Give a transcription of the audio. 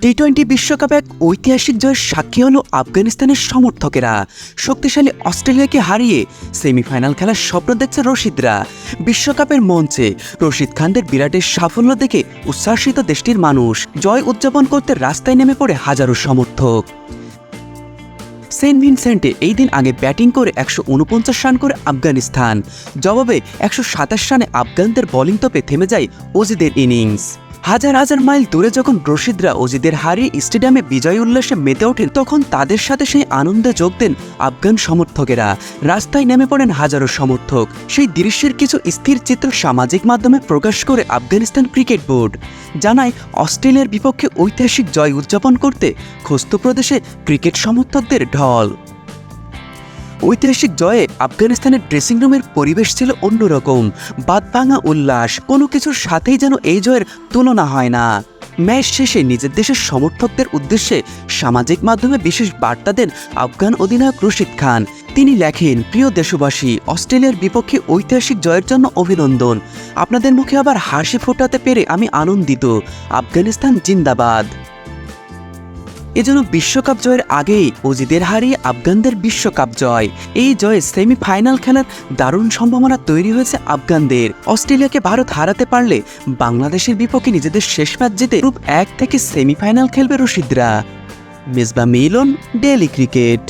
টি-20 বিশ্বকাপে এক ঐতিহাসিক জয়ের সাক্ষী হলো আফগানিস্তানের সমর্থকেরা। শক্তিশালী অস্ট্রেলিয়াকে হারিয়ে সেমিফাইনাল খেলার স্বপ্ন দেখছে রশিদরা। বিশ্বকাপের মঞ্চে রশিদ খানদের বিরাটের সাফল্য দেখে উচ্ছ্বাসিত দেশটির মানুষ। জয় উদযাপন করতে রাস্তায় নেমে পড়ে হাজারো সমর্থক। সেন্ট ভিনসেন্টে এই দিন আগে ব্যাটিং করে 149 রান করে আফগানিস্তান। জবাবে 127 রানে আফগানদের বোলিং তোপে থেমে যায় অজিদের ইনিংস। হাজার হাজার মাইল দূরে যখন রশিদরা অজিদের হারিয়ে স্টেডিয়ামে বিজয় উল্লাসে মেতে ওঠেন, তখন তাদের সাথে সেই আনন্দে যোগ দেন আফগান সমর্থকেরা। রাস্তায় নেমে পড়েন হাজারো সমর্থক। সেই দৃশ্যের কিছু স্থির চিত্র সামাজিক মাধ্যমে প্রকাশ করে আফগানিস্তান ক্রিকেট বোর্ড জানায়, অস্ট্রেলিয়ার বিপক্ষে ঐতিহাসিক জয় উদযাপন করতে খোস্ত প্রদেশে ক্রিকেট সমর্থকদের ঢল। ঐতিহাসিক জয়ে আফগানিস্তানের ড্রেসিং রুমের পরিবেশ ছিল অন্যরকম। বাঁধভাঙা উল্লাস, কোনো কিছুর সাথেই যেন এই জয়ের তুলনা হয় না। ম্যাচ শেষে নিজের দেশের সমর্থকদের উদ্দেশ্যে সামাজিক মাধ্যমে বিশেষ বার্তা দেন আফগান অধিনায়ক রশিদ খান। তিনি লেখেন, প্রিয় দেশবাসী, অস্ট্রেলিয়ার বিপক্ষে ঐতিহাসিক জয়ের জন্য অভিনন্দন। আপনাদের মুখে আবার হাসি ফোটাতে পেরে আমি আনন্দিত। আফগানিস্তান জিন্দাবাদ। এজন্য বিশ্বকাপ জয়ের আগেই অজিদের হারিয়ে আফগানদের বিশ্বকাপ জয়। এই জয়ে সেমিফাইনাল খেলার দারুণ সম্ভাবনা তৈরি হয়েছে আফগানদের। অস্ট্রেলিয়াকে ভারত হারাতে পারলে বাংলাদেশের বিপক্ষে নিজেদের শেষ ম্যাচ জিতে গ্রুপ 1 থেকে সেমিফাইনাল খেলবে রশিদরা। মেজবা মিলন, ডেইলি ক্রিকেট।